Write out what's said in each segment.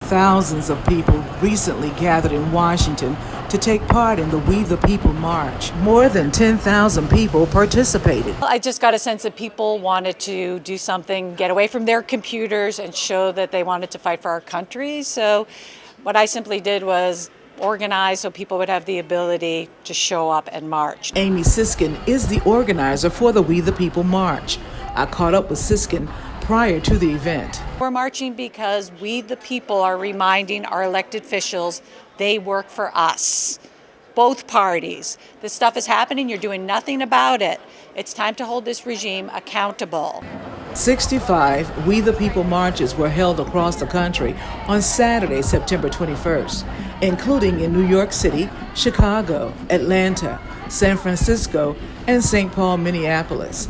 Thousands of people recently gathered in Washington to take part in the We the People March. More than 10,000 people participated. I just got a sense that people wanted to do something, get away from their computers and show that they wanted to fight for our country. So what I simply did was organize so people would have the ability to show up and march. Amy Siskin is the organizer for the We the People March. I caught up with Siskin prior to the event. We're marching because we the people are reminding our elected officials they work for us. Both parties. This stuff is happening, you're doing nothing about it. It's time to hold this regime accountable. 65 We the People marches were held across the country on Saturday, September 21st, including in New York City, Chicago, Atlanta, San Francisco, and St. Paul, Minneapolis.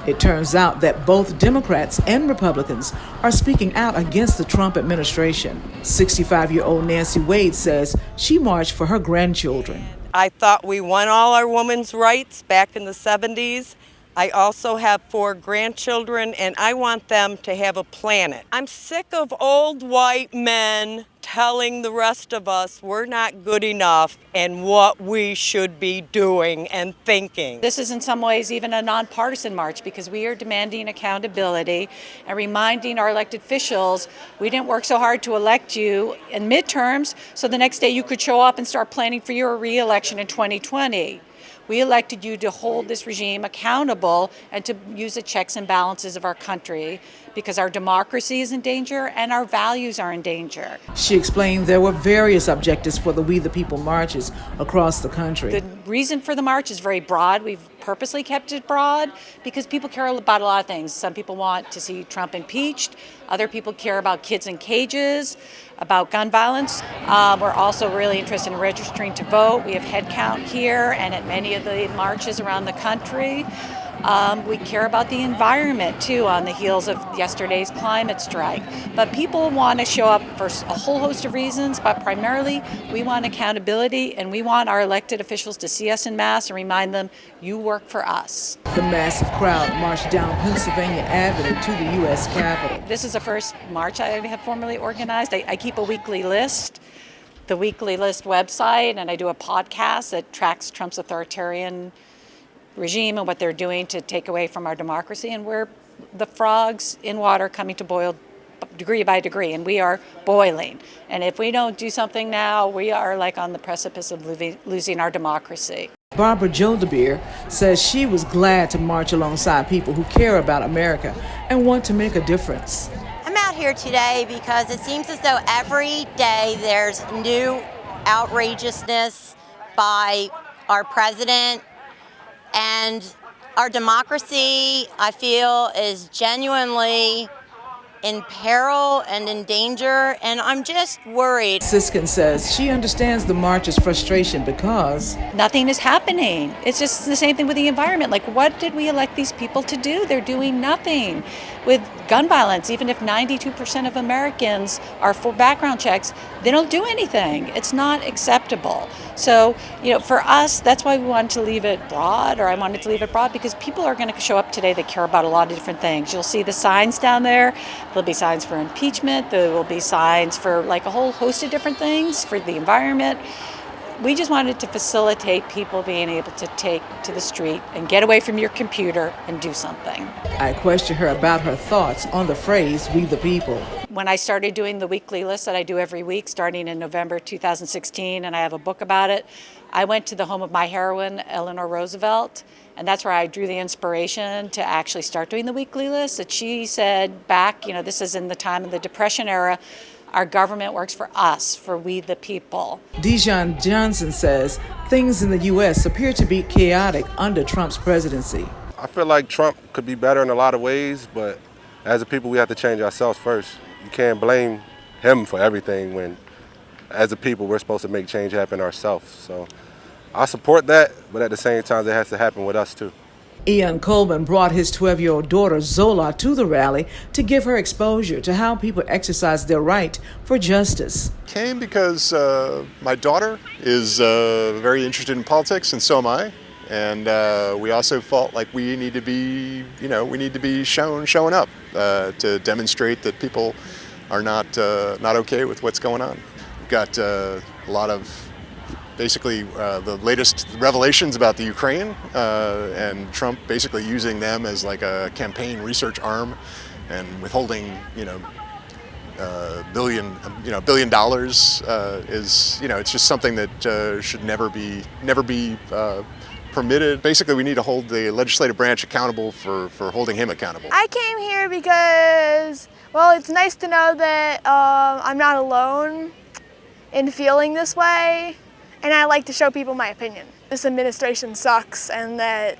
It turns out that both Democrats and Republicans are speaking out against the Trump administration. 65-year-old Nancy Wade says she marched for her grandchildren. I thought we won all our women's rights back in the 70s. I also have 4 grandchildren, and I want them to have a planet. I'm sick of old white men telling the rest of us we're not good enough and what we should be doing and thinking. This is in some ways even a nonpartisan march because we are demanding accountability and reminding our elected officials we didn't work so hard to elect you in midterms so the next day you could show up and start planning for your re-election in 2020. We elected you to hold this regime accountable and to use the checks and balances of our country because our democracy is in danger and our values are in danger. She explained there were various objectives for the We the People marches across the country. The reason for the march is very broad. We've purposely kept it broad because people care about a lot of things. Some people want to see Trump impeached. Other people care about kids in cages, about gun violence. We're also really interested in registering to vote. We have head count here and at many of the marches around the country. We care about the environment, too, on the heels of yesterday's climate strike. But people want to show up for a whole host of reasons, but primarily we want accountability and we want our elected officials to see us en masse and remind them, you work for us. The massive crowd marched down Pennsyvania Avenue to the U.S. Capitol. This is the first march I have formally organized. I keep a weekly list, the Weekly List website, and I do a podcast that tracks Trump's authoritarian regime and what they're doing to take away from our democracy, and we're the frogs in water coming to boil degree by degree, and we are boiling. And if we don't do something now, we are like on the precipice of losing our democracy. Barbara Jodebir says she was glad to march alongside people who care about America and want to make a difference. I'm out here today because it seems as though every day there's new outrageousness by our president. And our democracy, I feel, is genuinely in peril and in danger, and I'm just worried. Siskin says she understands the march's frustration because nothing is happening. It's just the same thing with the environment. Like, what did we elect these people to do? They're doing nothing. With gun violence, even if 92% of Americans are for background checks, they don't do anything. It's not acceptable. So, for us, that's why we wanted to leave it broad, or I wanted to leave it broad, because people are going to show up today that care about a lot of different things. You'll see the signs down there. There'll be signs for impeachment. There will be signs for like a whole host of different things for the environment. We just wanted to facilitate people being able to take to the street and get away from your computer and do something. I questioned her about her thoughts on the phrase, we the people. When I started doing the weekly list that I do every week, starting in November 2016, and I have a book about it, I went to the home of my heroine, Eleanor Roosevelt, and that's where I drew the inspiration to actually start doing the weekly list. That she said back, this is in the time of the Depression era, our government works for us, for we the people. Dijon Johnson says things in the U.S. appear to be chaotic under Trump's presidency. I feel like Trump could be better in a lot of ways, but as a people, we have to change ourselves first. You can't blame him for everything when, as a people, we're supposed to make change happen ourselves. So I support that, but at the same time, it has to happen with us too. Ian Coleman brought his 12-year-old daughter Zola to the rally to give her exposure to how people exercise their right for justice. Came because my daughter is very interested in politics, and so am I. And we also felt like we need to be, showing up to demonstrate that people not okay with what's going on. We've got a lot of basically the latest revelations about the Ukraine and Trump basically using them as like a campaign research arm and withholding, $1 billion is, it's just something that should never be permitted. Basically, we need to hold the legislative branch accountable for holding him accountable. I came here because, well, it's nice to know that I'm not alone in feeling this way, and I like to show people my opinion. This administration sucks, and that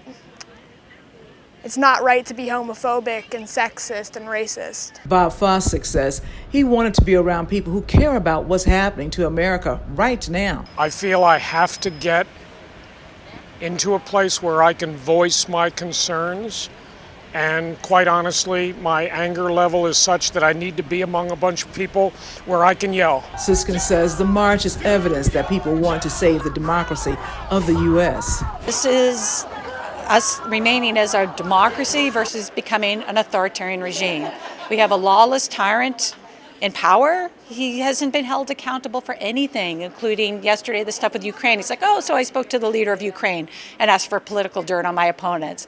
it's not right to be homophobic and sexist and racist. Bob Fosdick says he wanted to be around people who care about what's happening to America right now. I feel I have to get into a place where I can voice my concerns, and quite honestly, my anger level is such that I need to be among a bunch of people where I can yell. Siskin says the march is evidence that people want to save the democracy of the U.S. This is us remaining as our democracy versus becoming an authoritarian regime. We have a lawless tyrant in power. He hasn't been held accountable for anything, including yesterday the stuff with Ukraine. He's like, so I spoke to the leader of Ukraine and asked for political dirt on my opponents.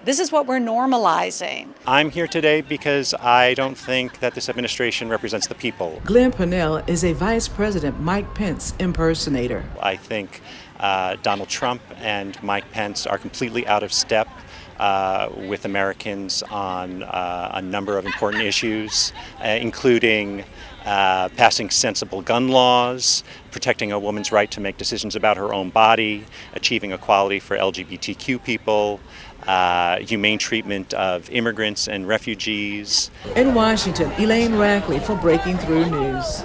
This is what we're normalizing. I'm here today because I don't think that this administration represents the people. Glenn Purnell is a Vice President Mike Pence impersonator. I think Donald Trump and Mike Pence are completely out of step with Americans on a number of important issues, including passing sensible gun laws, protecting a woman's right to make decisions about her own body, achieving equality for LGBTQ people, humane treatment of immigrants and refugees. In Washington, Elaine Rackley for Breaking Through News.